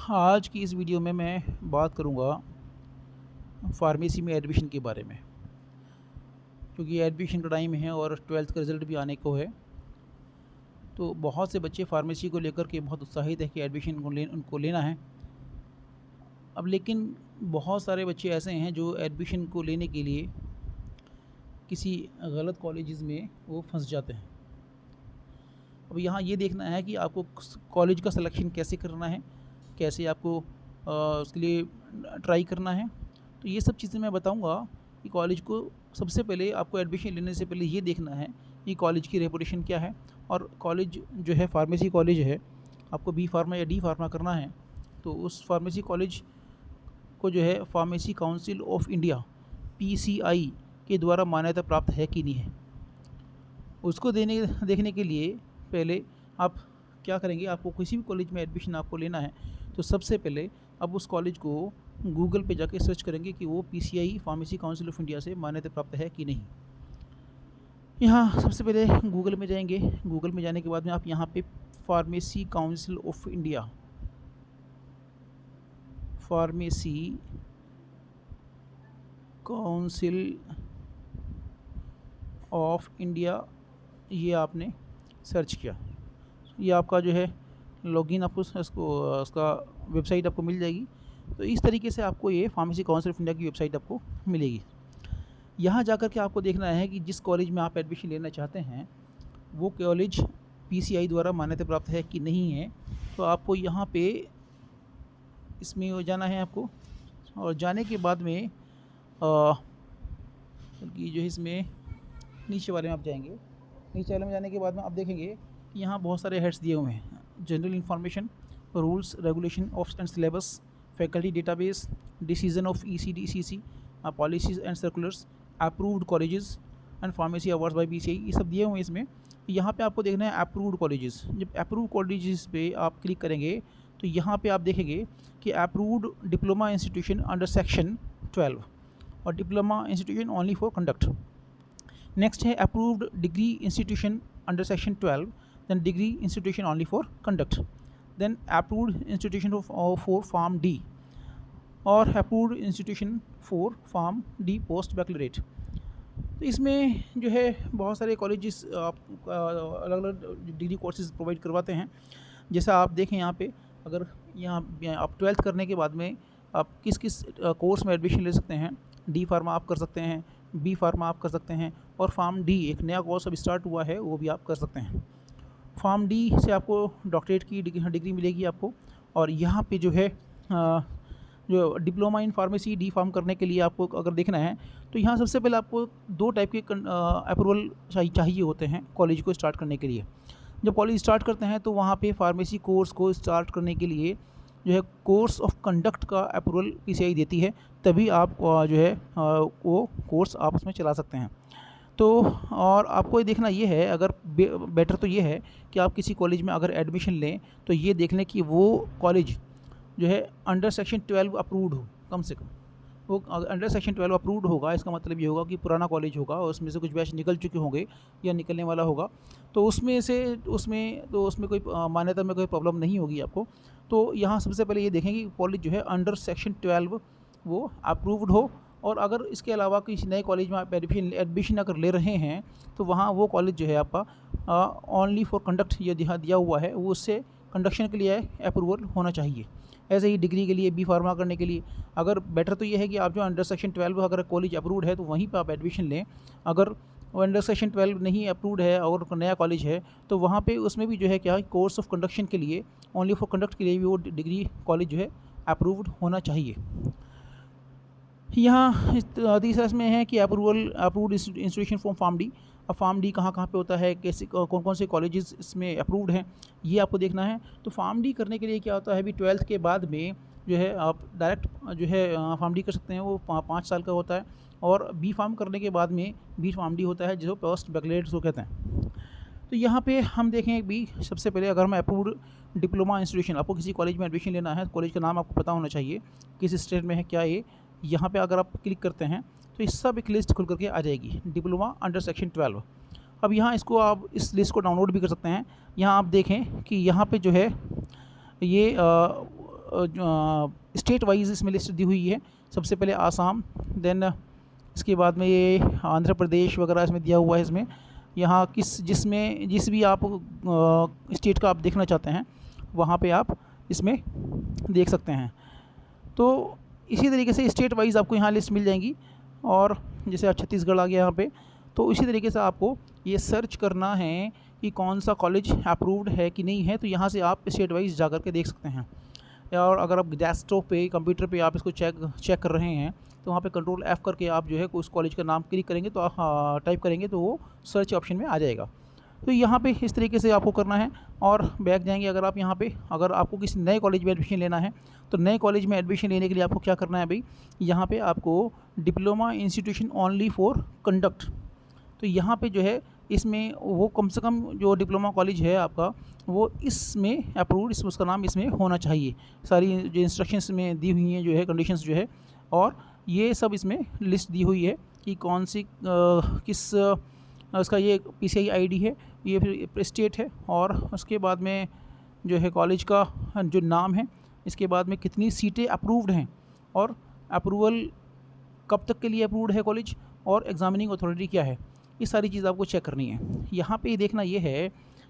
आज की इस वीडियो में मैं बात करूंगा फार्मेसी में एडमिशन के बारे में, क्योंकि एडमिशन का टाइम है और ट्वेल्थ का रिज़ल्ट भी आने को है। तो बहुत से बच्चे फार्मेसी को लेकर के बहुत उत्साहित है कि एडमिशन उनको लेना है। अब लेकिन बहुत सारे बच्चे ऐसे हैं जो एडमिशन को लेने के लिए किसी गलत कॉलेजेस में वो फंस जाते हैं। अब यहाँ ये देखना है कि आपको कॉलेज का सिलेक्शन कैसे करना है, कैसे आपको उसके लिए ट्राई करना है। तो ये सब चीज़ें मैं बताऊंगा कि कॉलेज को सबसे पहले आपको एडमिशन लेने से पहले ये देखना है कि कॉलेज की रेपुटेशन क्या है। और कॉलेज जो है फार्मेसी कॉलेज है, आपको बी फार्मा या डी फार्मा करना है तो उस फार्मेसी कॉलेज को जो है pharmacy council of India PCI के द्वारा मान्यता प्राप्त है कि नहीं है, उसको देखने के लिए पहले आप क्या करेंगे। आपको किसी भी कॉलेज में एडमिशन आपको लेना है तो सबसे पहले आप उस कॉलेज को गूगल पे जाके सर्च करेंगे कि वो PCI pharmacy council of India से मान्यता प्राप्त है कि नहीं। यहाँ सबसे पहले गूगल में जाएंगे। गूगल में जाने के बाद में आप यहाँ पे pharmacy council of India, pharmacy council of India ये आपने सर्च किया, ये आपका जो है लॉगिन आपको उसका वेबसाइट आपको मिल जाएगी। तो इस तरीके से आपको ये फार्मेसी काउंसिल ऑफ इंडिया की वेबसाइट आपको मिलेगी। यहाँ जाकर के आपको देखना है कि जिस कॉलेज में आप एडमिशन लेना चाहते हैं वो कॉलेज PCI द्वारा मान्यता प्राप्त है कि नहीं है। तो आपको यहाँ पे इसमें जाना है आपको, और जाने के बाद में बल्कि जो है इसमें नीचे वाले में आप जाएंगे। नीचे वाले में जाने के बाद में आप देखेंगे कि यहाँ बहुत सारे हेड्स दिए हुए हैं। General information, rules regulation of and syllabus, faculty database, decision of ECDCC, policies and circulars, approved colleges and pharmacy awards by PCI, ये सब दिए हुए हैं इसमें। यहाँ पे आपको देखना है अप्रूव्ड कॉलेजेस। जब अप्रूव्ड कॉलेजेस पे आप क्लिक करेंगे तो यहाँ पे आप देखेंगे कि approved diploma institution under section 12 और diploma institution only for conduct. Next है approved degree institution under section 12, then degree institution only for conduct, then approved institution for pharm D और approved institution for pharm D post baccalaureate. तो इसमें जो है बहुत सारे colleges आप अलग अलग डिग्री कोर्सेज प्रोवाइड करवाते हैं। जैसा आप देखें यहाँ पे, अगर यहाँ आप 12th करने के बाद में आप किस किस कोर्स में एडमिशन ले सकते हैं। डी फार्मा आप कर सकते हैं, बी फार्मा आप कर सकते हैं, और फार्म डी एक नया कोर्स अब स्टार्ट हुआ है वो भी आप कर सकते हैं। फार्म डी से आपको डॉक्टरेट की डिग्री मिलेगी आपको। और यहाँ पे जो है जो diploma in pharmacy D pharm करने के लिए आपको अगर देखना है तो यहाँ सबसे पहले आपको 2 टाइप के अप्रूवल चाहिए होते हैं कॉलेज को स्टार्ट करने के लिए। जब कॉलेज स्टार्ट करते हैं तो वहाँ पे फार्मेसी कोर्स को स्टार्ट करने के लिए जो है कोर्स ऑफ कंडक्ट का अप्रूवल PCI देती है, तभी आप जो है वो कोर्स आप उसमें चला सकते हैं। तो और आपको ये देखना ये है, अगर बेटर तो ये है कि आप किसी कॉलेज में अगर एडमिशन लें तो ये देख लें कि वो कॉलेज जो है अंडर सेक्शन 12 अप्रूव्ड हो। कम से कम वो अंडर सेक्शन 12 अप्रूव्ड होगा, इसका मतलब ये होगा कि पुराना कॉलेज होगा और उसमें से कुछ बैच निकल चुके होंगे या निकलने वाला होगा। तो उसमें कोई मान्यता में कोई प्रॉब्लम नहीं होगी आपको। तो यहाँ सबसे पहले ये देखें कि कॉलेज जो है अंडर सेक्शन 12 वो अप्रूव्ड हो। और अगर इसके अलावा किसी नए कॉलेज में आप एडमिशन अगर ले रहे हैं तो वहाँ वो कॉलेज जो है आपका ओनली फॉर कंडक्ट ये दिया हुआ है, वो उससे कंडक्शन के लिए अप्रूवल होना चाहिए। ऐसे ही डिग्री के लिए, बी फार्मा करने के लिए अगर बेटर तो ये है कि आप जो अंडर सेक्शन 12 अगर कॉलेज अप्रूव्ड है तो वहीं पर आप एडमिशन लें। अगर वो अंडर सेक्शन 12 नहीं अप्रूव्ड है और नया कॉलेज है तो वहाँ पे उसमें भी जो है क्या कोर्स ऑफ कंडक्शन के लिए, ओनली फॉर कंडक्ट के लिए भी वो डिग्री कॉलेज जो है अप्रूव्ड होना चाहिए। यहाँ तीसरा इसमें है कि approved institution for pharm D. अब फार्म डी कहाँ पे होता है, कैसे कौन कौन से कॉलेजेस इसमें अप्रूव्ड हैं, ये आपको देखना है। तो फार्म डी करने के लिए क्या होता है, अभी 12th के बाद में जो है आप डायरेक्ट जो है फार्म डी कर सकते हैं, वो 5 साल का होता है। और बी फार्म करने के बाद में बी फार्म डी होता है जो पोस्ट बैकलरेट उसको कहते हैं। तो यहाँ पे हम देखें भी सबसे पहले अगर मैं अप्रूव्ड डिप्लोमा इंस्टीट्यूशन, आपको किसी कॉलेज में एडमिशन लेना है, कॉलेज का नाम आपको पता होना चाहिए किस स्टेट में है क्या ये। यहाँ पे अगर आप क्लिक करते हैं तो इस सब एक लिस्ट खुल करके आ जाएगी, डिप्लोमा अंडर सेक्शन 12। अब यहाँ इसको आप इस लिस्ट को डाउनलोड भी कर सकते हैं। यहाँ आप देखें कि यहाँ पे जो है ये स्टेट वाइज इसमें लिस्ट दी हुई है। सबसे पहले आसाम, देन इसके बाद में ये आंध्र प्रदेश वगैरह इसमें दिया हुआ है। इसमें यहाँ जिस भी आप स्टेट का आप देखना चाहते हैं वहाँ पे आप इसमें देख सकते हैं। तो इसी तरीके से स्टेट वाइज आपको यहाँ लिस्ट मिल जाएंगी। और जैसे आप छत्तीसगढ़ आ गया यहाँ पे, तो इसी तरीके से आपको ये सर्च करना है कि कौन सा कॉलेज अप्रूव्ड है कि नहीं है। तो यहाँ से आप स्टेट वाइज जा कर के देख सकते हैं। और अगर आप डेस्कटॉप पे कंप्यूटर पे आप इसको चेक कर रहे हैं तो वहाँ पे कंट्रोल F करके आप जो है उस कॉलेज का नाम क्लिक करेंगे तो टाइप करेंगे तो वो सर्च ऑप्शन में आ जाएगा। तो यहाँ पे इस तरीके से आपको करना है। और बैक जाएंगे, अगर आप यहाँ पे अगर आपको किसी नए कॉलेज में एडमिशन लेना है तो नए कॉलेज में एडमिशन लेने के लिए आपको क्या करना है भाई, यहाँ पे आपको diploma institution only for conduct, तो यहाँ पे जो है इसमें वो कम से कम जो डिप्लोमा कॉलेज है आपका वो इसमें अप्रूव्ड, उसका नाम इसमें होना चाहिए। सारी जो इंस्ट्रक्शंस में दी हुई हैं जो है कंडीशंस जो है, और ये सब इसमें लिस्ट दी हुई है कि कौन सी किस उसका ये PCI ID है, ये फिर स्टेट है, और उसके बाद में जो है कॉलेज का जो नाम है, इसके बाद में कितनी सीटें अप्रूव्ड हैं और अप्रूवल कब तक के लिए अप्रूव्ड है कॉलेज, और एग्ज़ामिनिंग अथॉरिटी क्या है, ये सारी चीज़ आपको चेक करनी है। यहाँ पे देखना ये है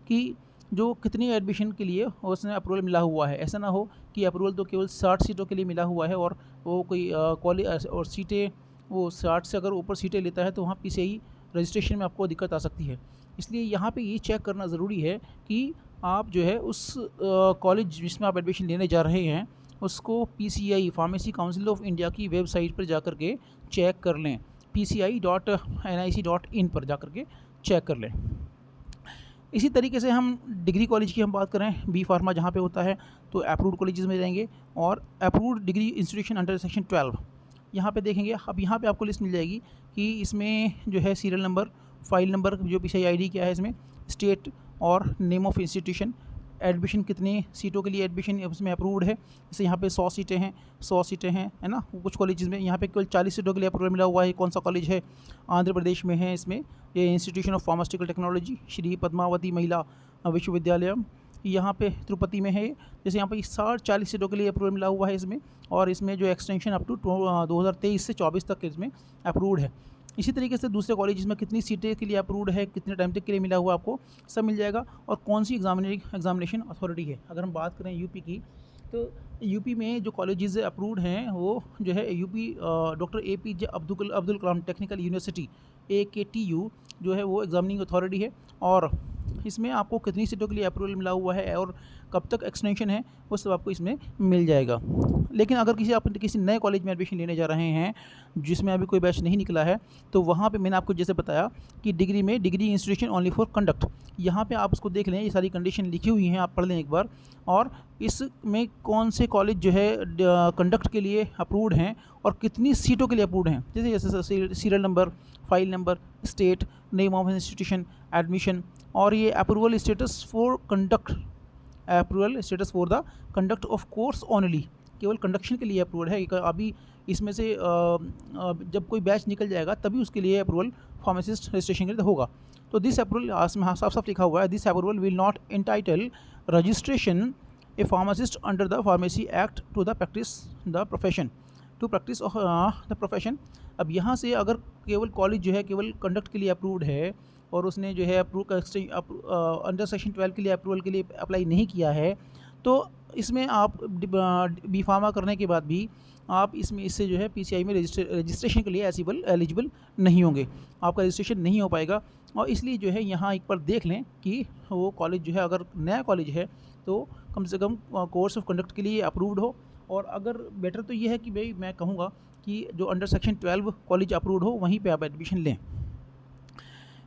कि जो कितनी एडमिशन के लिए उसने अप्रूवल मिला हुआ है। ऐसा ना हो कि अप्रूवल तो केवल 60 सीटों के लिए मिला हुआ है और वो कोई कॉलेज और सीटें वो 60 से अगर ऊपर सीटें लेता है तो वहाँ PCI रजिस्ट्रेशन में आपको दिक्कत आ सकती है। इसलिए यहाँ पे ये चेक करना ज़रूरी है कि आप जो है उस कॉलेज जिसमें आप एडमिशन लेने जा रहे हैं उसको PCI pharmacy council of India की वेबसाइट पर जा कर के चेक कर लें, pci.nic.in पर जा कर के चेक कर लें। इसी तरीके से हम डिग्री कॉलेज की हम बात करें, B फार्मा जहाँ पे होता है तो अप्रूव्ड कॉलेजेस में जाएंगे और approved degree institution under section 12 यहाँ पे देखेंगे। अब यहाँ पे आपको लिस्ट मिल जाएगी कि इसमें जो है सीरियल नंबर, फाइल नंबर, जो PCI ID क्या है, इसमें स्टेट और नेम ऑफ इंस्टीट्यूशन, एडमिशन कितनी सीटों के लिए एडमिशन उसमें अप्रूव्ड है। जैसे यहाँ पे 100 सीटें हैं, 100 सीटें हैं, है ना। कुछ कॉलेजेस में यहाँ पे केवल 40 सीटों के लिए अप्रूवल मिला हुआ है। कौन सा कॉलेज है, आंध्र प्रदेश में है। इसमें ये institution of pharmaceutical technology Shri Padmavati महिला विश्वविद्यालय यहाँ पे तिरुपति में है। जैसे यहाँ पे 40 सीटों के लिए अप्रूवल मिला हुआ है इसमें, और इसमें जो एक्सटेंशन अप टू 2023 से 24 तक इसमें अप्रूव्ड है। इसी तरीके से दूसरे कॉलेज में कितनी सीटें के लिए अप्रूव्ड है, कितने टाइम तक के लिए मिला हुआ आपको सब मिल जाएगा, और कौन सी एग्जामिनेशन अथॉरिटी है। अगर हम बात करें यूपी की, तो यूपी में जो कॉलेजेस अप्रूव्ड हैं वो जो है UP doctor APJ Abdul Kalam technical university AKTU जो है वो एग्जामिनिंग अथॉरिटी है, और इसमें आपको कितनी सीटों के लिए अप्रूवल मिला हुआ है और कब तक एक्सटेंशन है वो सब आपको इसमें मिल जाएगा। लेकिन अगर आप किसी नए कॉलेज में एडमिशन लेने जा रहे हैं जिसमें अभी कोई बैच नहीं निकला है, तो वहाँ पे मैंने आपको जैसे बताया कि डिग्री में degree institution only for conduct, यहाँ पे आप उसको देख लें, ये सारी कंडीशन लिखी हुई हैं, आप पढ़ लें एक बार, और इसमें कौन से कॉलेज जो है कंडक्ट के लिए अप्रूव्ड हैं और कितनी सीटों के लिए अप्रूव्ड हैं। जैसे serial number, file number, state, name of institution, admission, और ये approval status for conduct, approval status for the conduct of course only, केवल कंडक्शन के लिए अप्रूवल है। अभी इसमें से जब कोई बैच निकल जाएगा तभी उसके लिए अप्रूवल फार्मासिस्ट रजिस्ट्रेशन के लिए होगा। तो दिस अप्रूवल साफ साफ लिखा हुआ है, this approval will not entitle registration a pharmacist under the pharmacy act to the practice the profession, to practice of the profession. अब यहाँ से अगर केवल कॉलेज जो है केवल कंडक्ट के लिए अप्रूव्ड है और उसने जो है अंडर सेक्शन 12 के लिए अप्रूवल के लिए अप्लाई नहीं किया है, तो इसमें आप B फार्मा करने के बाद भी आप इससे जो है PCI में रजिस्ट्रेशन के लिए एलिजिबल नहीं होंगे, आपका रजिस्ट्रेशन नहीं हो पाएगा। और इसलिए जो है यहाँ एक बार देख लें कि वो कॉलेज जो है अगर नया कॉलेज है तो कम से कम कोर्स ऑफ कंडक्ट के लिए अप्रूव्ड हो, और अगर बेटर तो ये है कि भाई मैं कहूँगा कि जो अंडर सेक्शन 12 कॉलेज अप्रूव्ड हो वहीं पे आप एडमिशन लें।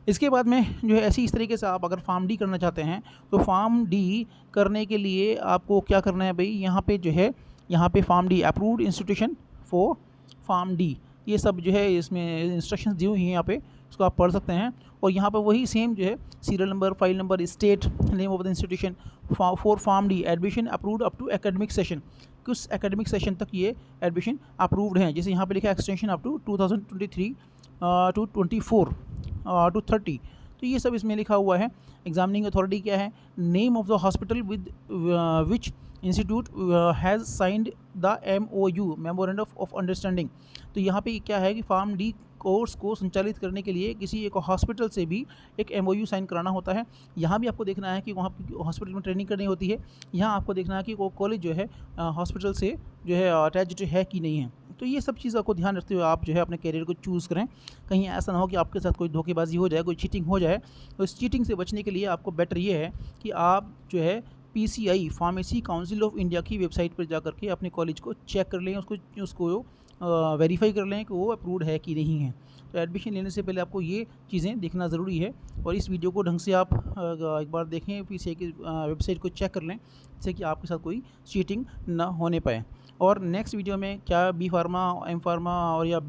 इसके बाद में जो है इस तरीके से आप अगर फार्म D करना चाहते हैं तो फार्म D करने के लिए आपको क्या करना है भाई, यहाँ पे जो है यहाँ पे pharm D approved institution for pharm D, ये सब जो है इसमें इंस्ट्रक्शंस दी हुई हैं, यहाँ पे उसको आप पढ़ सकते हैं। और यहाँ पर वही सेम जो है serial number, file number, state, name of the institution for pharm D admission approved up to academic session, किस एकेडमिक सेशन तक ये एडमिशन अप्रूव्ड हैं। जैसे यहाँ पे लिखा है extension up to 2023 to 24 to 30, तो ये सब इसमें लिखा हुआ है। एग्जामिनिंग अथॉरिटी क्या है, name of the hospital with which institute has signed the MOU memorandum of understanding. तो यहाँ पे क्या है कि फार्म डी कोर्स को संचालित करने के लिए किसी एक हॉस्पिटल से भी एक MOU साइन कराना होता है। यहाँ भी आपको देखना है कि वहाँ हॉस्पिटल में ट्रेनिंग करनी होती है। यहाँ आपको देखना है कि वो कॉलेज जो है हॉस्पिटल से जो है अटैच्ड है कि नहीं है। तो ये सब चीज़ आपको ध्यान रखते हुए आप जो है अपने करियर को चूज़ करें। कहीं ऐसा ना हो कि आपके साथ कोई धोखेबाजी हो जाए, कोई चीटिंग हो जाए। तो इस चीटिंग से बचने के लिए आपको बेटर ये है कि आप जो है PCI pharmacy council of India की वेबसाइट पर जा करके अपने कॉलेज को चेक कर लें, उसको वेरीफाई कर लें कि वो अप्रूव्ड है कि नहीं है। तो एडमिशन लेने से पहले आपको ये चीज़ें देखना ज़रूरी है। और इस वीडियो को ढंग से आप एक बार देखें, PCI की वेबसाइट को चेक कर लें, जिससे कि आपके साथ कोई चीटिंग ना होने पाए। और नेक्स्ट वीडियो में क्या B फार्मा, M फार्मा और या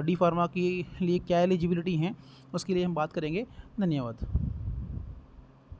D फार्मा के लिए क्या एलिजिबिलिटी हैं, उसके लिए हम बात करेंगे। धन्यवाद।